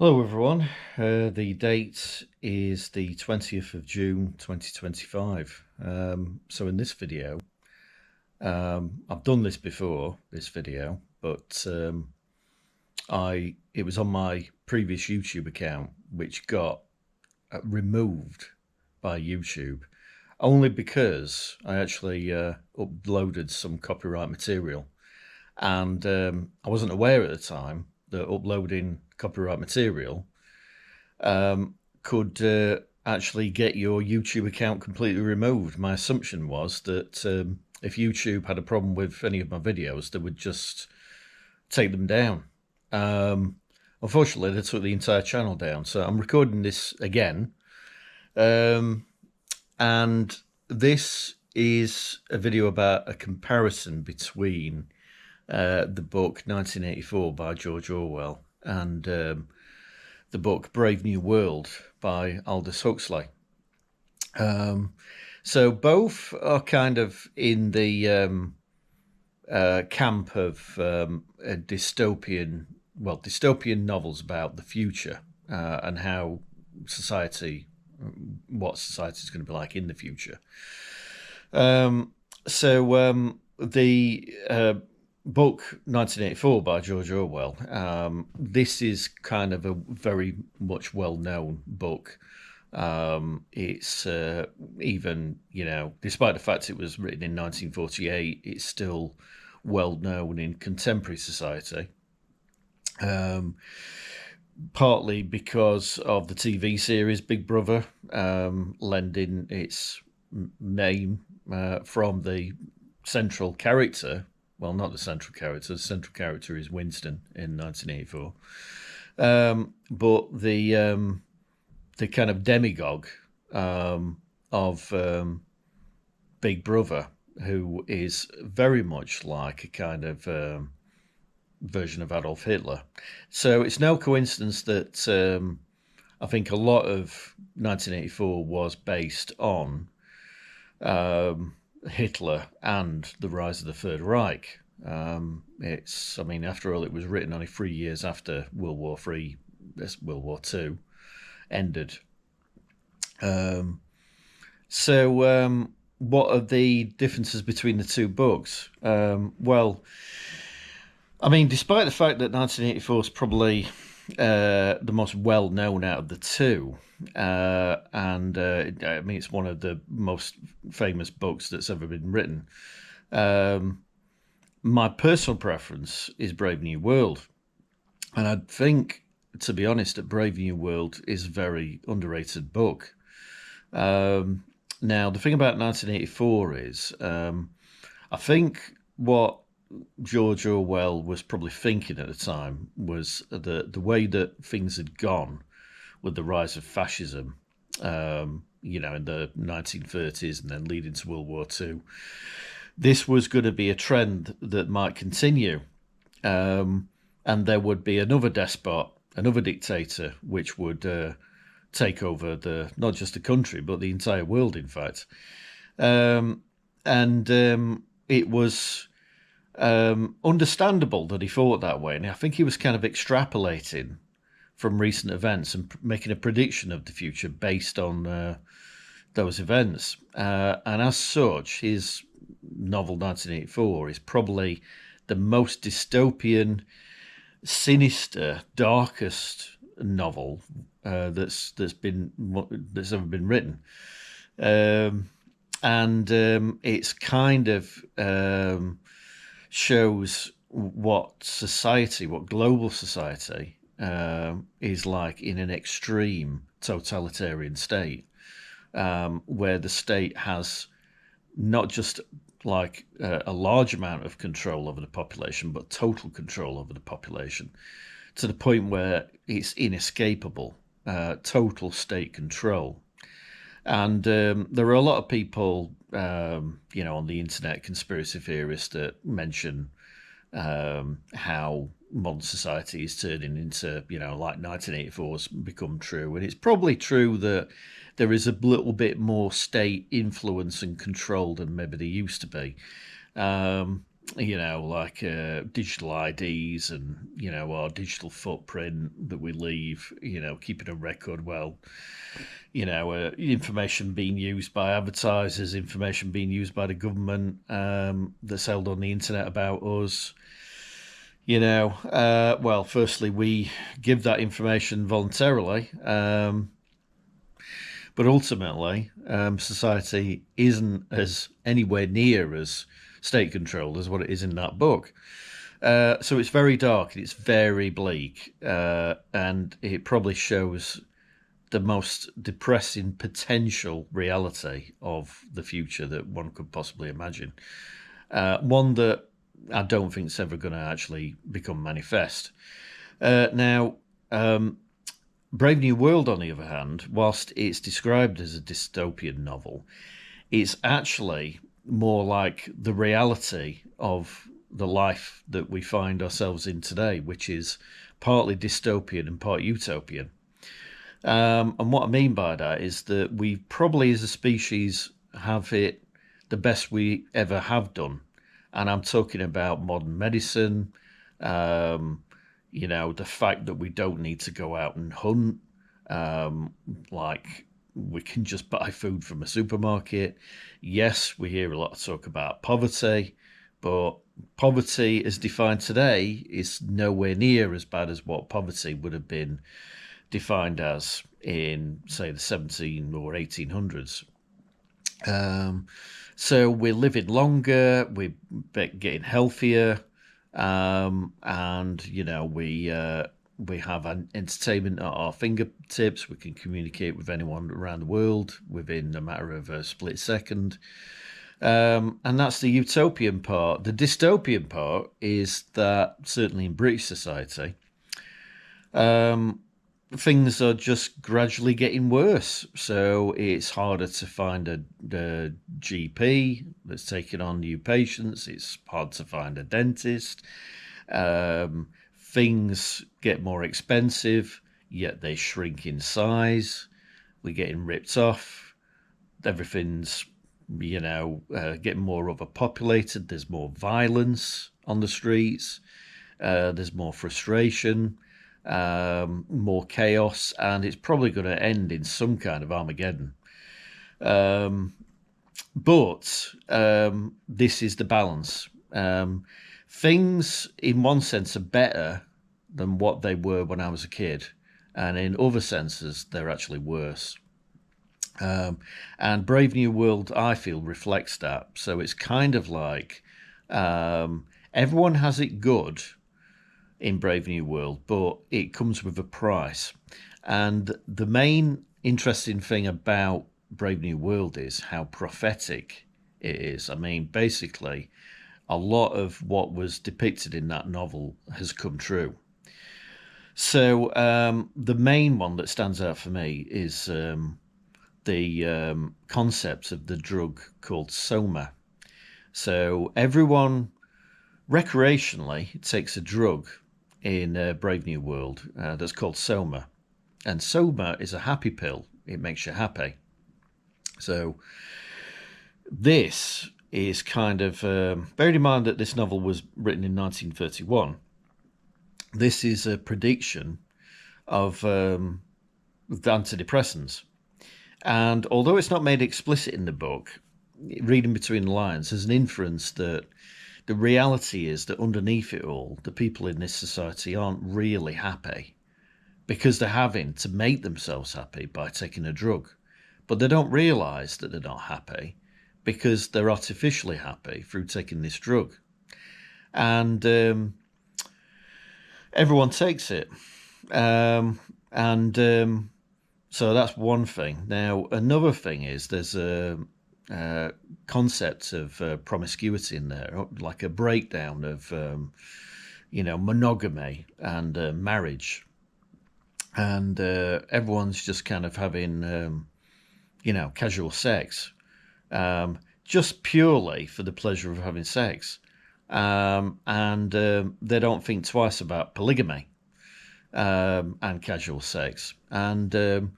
Hello, everyone. The date is the 20th of June 2025. So, in this video, I've done this before, this video, but it was on my previous YouTube account, which got removed by YouTube only because I actually uploaded some copyright material. And I wasn't aware at the time that uploading copyright material could actually get your YouTube account completely removed. My assumption was that if YouTube had a problem with any of my videos, they would just take them down. Unfortunately, they took the entire channel down. So I'm recording this again. And this is a video about a comparison between the book 1984 by George Orwell and the book Brave New World by Aldous Huxley. So both are kind of in the camp of dystopian novels about the future and how what society is going to be like in the future. The book 1984 by George Orwell, this is kind of a very much well-known book. It's even, despite the fact it was written in 1948, it's still well-known in contemporary society. Partly because of the TV series Big Brother, lending its name from the central character. Well, not the central character. The central character is Winston in 1984. But the kind of demagogue of Big Brother, who is very much like a kind of version of Adolf Hitler. So it's no coincidence that I think a lot of 1984 was based on Hitler and the rise of the Third Reich. After all, it was written only 3 years after World War II ended. What are the differences between the two books? Despite the fact that 1984 is probably the most well-known out of the two, it's one of the most famous books that's ever been written. My personal preference is Brave New World, and I think, to be honest, that Brave New World is a very underrated book. Now, the thing about 1984 is, I think what George Orwell was probably thinking at the time was the way that things had gone with the rise of fascism, in the 1930s and then leading to World War II. This was going to be a trend that might continue, and there would be another despot, another dictator, which would take over not just the country, but the entire world, in fact. It was understandable that he thought that way, and I think he was kind of extrapolating from recent events and making a prediction of the future based on those events. And as such, his novel 1984 is probably the most dystopian, sinister, darkest novel that's ever been written. It's kind of shows what global society is like in an extreme totalitarian state, where the state has not just like a large amount of control over the population, but total control over the population, to the point where it's inescapable, total state control. And there are a lot of people, on the internet, conspiracy theorists, that mention how modern society is turning into, like 1984's become true. And it's probably true that there is a little bit more state influence and control than maybe there used to be. like digital IDs and, our digital footprint that we leave, keeping a record. Well, information being used by advertisers, information being used by the government that's held on the internet about us. Well, firstly, we give that information voluntarily, but ultimately, society isn't as anywhere near as state controlled as what it is in that book. So it's very dark and it's very bleak, and it probably shows the most depressing potential reality of the future that one could possibly imagine. One that I don't think is ever going to actually become manifest. Now, Brave New World, on the other hand, whilst it's described as a dystopian novel, it's actually more like the reality of the life that we find ourselves in today, which is partly dystopian and part utopian. And what I mean by that is that we probably, as a species, have it the best we ever have done. And I'm talking about modern medicine, the fact that we don't need to go out and hunt, like we can just buy food from a supermarket. Yes, we hear a lot of talk about poverty, but poverty as defined today is nowhere near as bad as what poverty would have been defined as in, say, the 17 or 1800s. So we're living longer, we're getting healthier, and we have an entertainment at our fingertips. We can communicate with anyone around the world within a matter of a split second. And that's the utopian part. The dystopian part is that, certainly in British society, things are just gradually getting worse. So it's harder to find a GP that's taking on new patients. It's hard to find a dentist. Things get more expensive, yet they shrink in size. We're getting ripped off. Everything's, getting more overpopulated. There's more violence on the streets. There's more frustration. More chaos, and it's probably going to end in some kind of Armageddon. But this is the balance. Things, in one sense, are better than what they were when I was a kid, and in other senses, they're actually worse. And Brave New World, I feel, reflects that. So it's kind of like everyone has it good in Brave New World, but it comes with a price. And the main interesting thing about Brave New World is how prophetic it is. I mean, basically, a lot of what was depicted in that novel has come true. So the main one that stands out for me is the concept of the drug called Soma. So everyone recreationally takes a drug in Brave New World that's called Soma. And Soma is a happy pill. It makes you happy. So this is kind of, bearing in mind that this novel was written in 1931, this is a prediction of the antidepressants. And although it's not made explicit in the book, reading between the lines, there's an inference that the reality is that underneath it all, the people in this society aren't really happy because they're having to make themselves happy by taking a drug. But they don't realise that they're not happy because they're artificially happy through taking this drug. And everyone takes it. So that's one thing. Now, another thing is there's a concept of promiscuity in there, like a breakdown of, monogamy and marriage. And everyone's just kind of having, casual sex, just purely for the pleasure of having sex. And they don't think twice about polygamy and casual sex. And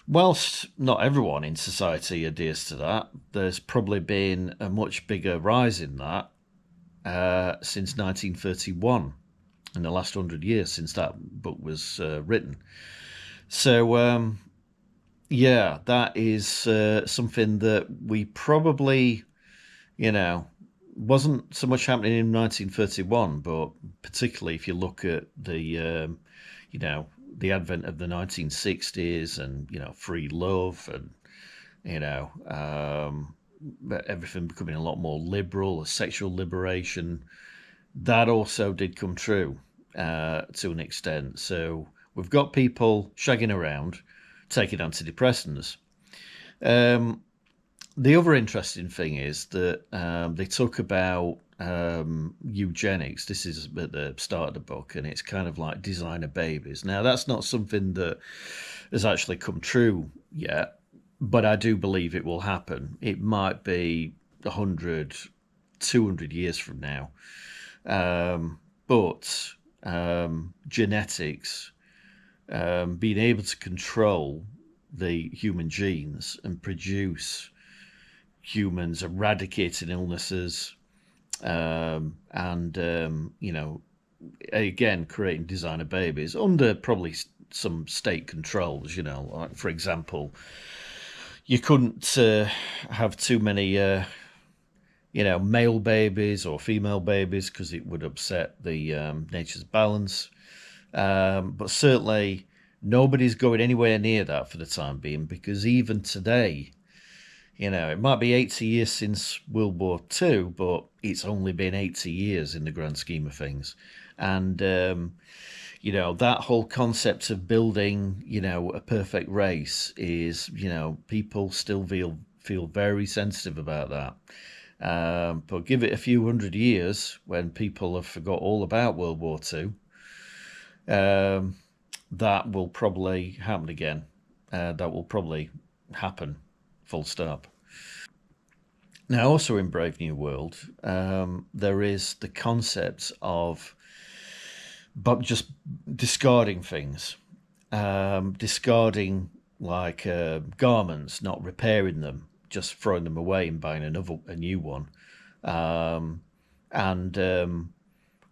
whilst not everyone in society adheres to that, there's probably been a much bigger rise in that since 1931, in the last 100 years since that book was written. So, yeah, that is something that we probably, wasn't so much happening in 1931, but particularly if you look at you know, the advent of the 1960s and, free love and, you know, um, everything becoming a lot more liberal, sexual liberation, that also did come true to an extent. So we've got people shagging around, taking antidepressants. Um, the other interesting thing is that they talk about eugenics. This is at the start of the book, and it's kind of like designer babies. Now, that's not something that has actually come true yet, but I do believe it will happen. It might be 100, 200 years from now. But genetics, being able to control the human genes and produce humans eradicating illnesses, and again creating designer babies under probably some state controls. Like, for example, you couldn't have too many male babies or female babies because it would upset the nature's balance. But certainly nobody's going anywhere near that for the time being, because even today, it might be 80 years since World War II, but it's only been 80 years in the grand scheme of things. And, that whole concept of building, a perfect race is, people still feel very sensitive about that. But give it a few hundred years when people have forgot all about World War II, that will probably happen again. That will probably happen, full stop. Now, also in Brave New World, there is the concept of but just discarding things, discarding like garments, not repairing them, just throwing them away and buying a new one. And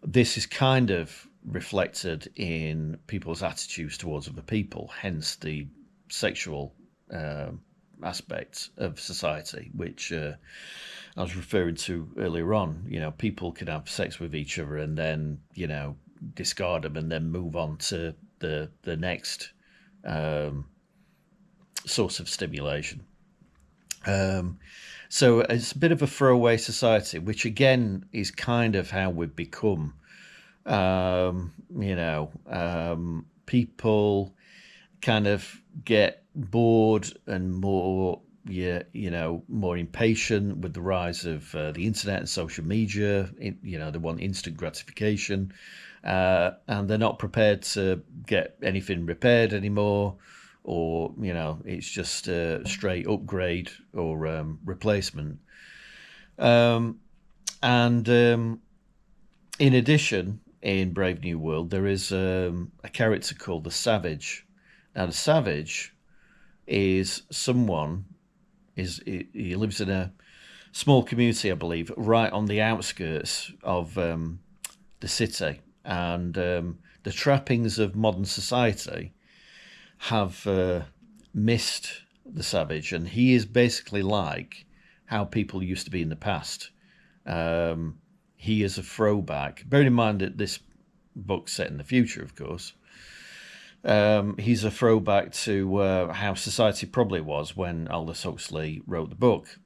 this is kind of reflected in people's attitudes towards other people, hence the sexual aspects of society, which I was referring to earlier on. People can have sex with each other and then, discard them and then move on to the next source of stimulation. So it's a bit of a throwaway society, which again is kind of how we've become. People kind of get bored and more, more impatient with the rise of the internet and social media. They want instant gratification, and they're not prepared to get anything repaired anymore, or it's just a straight upgrade or replacement. And in addition, in Brave New World, there is a character called the Savage. Now, the Savage is someone he lives in a small community, I believe, right on the outskirts of the city, and the trappings of modern society have missed the Savage, and he is basically like how people used to be in the past. He is a throwback. Bearing in mind that this book's set in the future, of course. He's a throwback to how society probably was when Aldous Huxley wrote the book.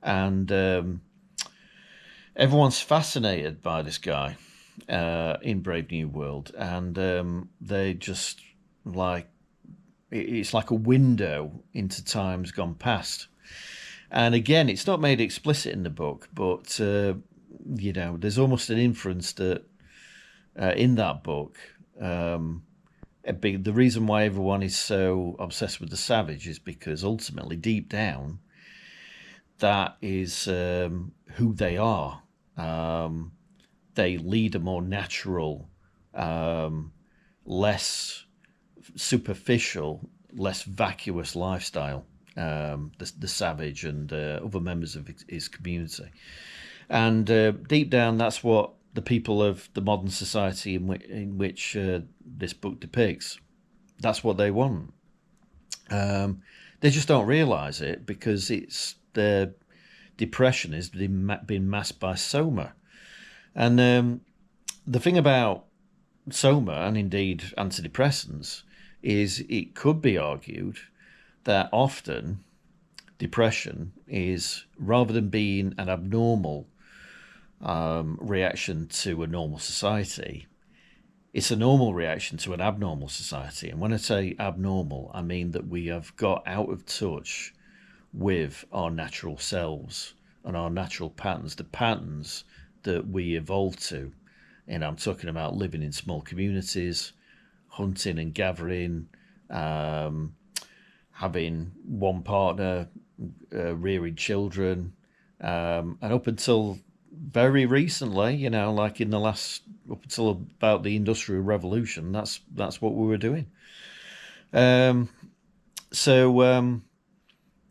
And everyone's fascinated by this guy in Brave New World. And they just like, it's like a window into times gone past. And again, it's not made explicit in the book, but there's almost an inference that in that book, the reason why everyone is so obsessed with the Savage is because ultimately, deep down, that is who they are. They lead a more natural, less superficial, less vacuous lifestyle. The Savage and other members of his community. And deep down, that's what the people of the modern society in which this book depicts, that's what they want. They just don't realise it because it's their depression has been masked by Soma. And the thing about Soma, and indeed antidepressants, is it could be argued that often depression is, rather than being an abnormal reaction to a normal society, it's a normal reaction to an abnormal society. And when I say abnormal, I mean that we have got out of touch with our natural selves and our natural patterns, the patterns that we evolved to. And I'm talking about living in small communities, hunting and gathering, having one partner, rearing children, and up until very recently, like in the last, up until about the Industrial Revolution, that's what we were doing. So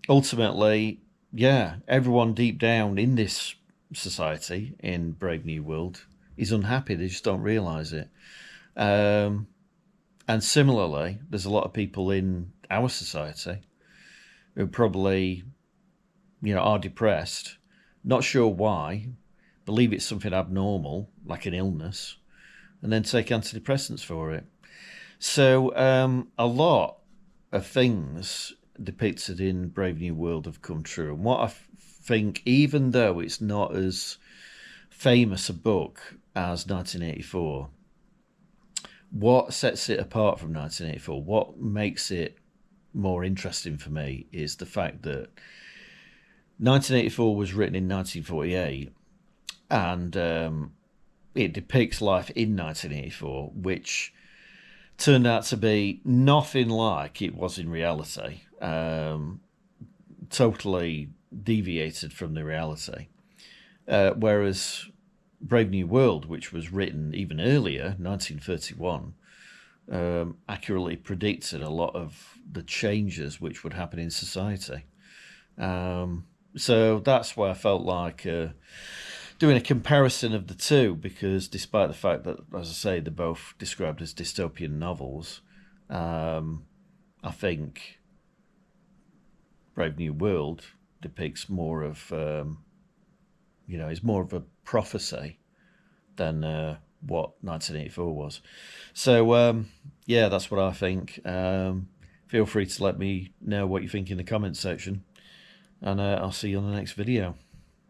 ultimately, yeah, everyone deep down in this society, in Brave New World, is unhappy. They just don't realise it. And similarly, there's a lot of people in our society who probably, are depressed, not sure why, believe it's something abnormal, like an illness, and then take antidepressants for it. So a lot of things depicted in Brave New World have come true. And what I think, even though it's not as famous a book as 1984, what sets it apart from 1984, what makes it more interesting for me, is the fact that 1984 was written in 1948, and it depicts life in 1984, which turned out to be nothing like it was in reality. Totally deviated from the reality. Whereas Brave New World, which was written even earlier, 1931, accurately predicted a lot of the changes which would happen in society. So that's why I felt like doing a comparison of the two, because despite the fact that, as I say, they're both described as dystopian novels, I think Brave New World depicts more of, is more of a prophecy than what 1984 was. So, yeah, that's what I think. Feel free to let me know what you think in the comments section, and I'll see you on the next video.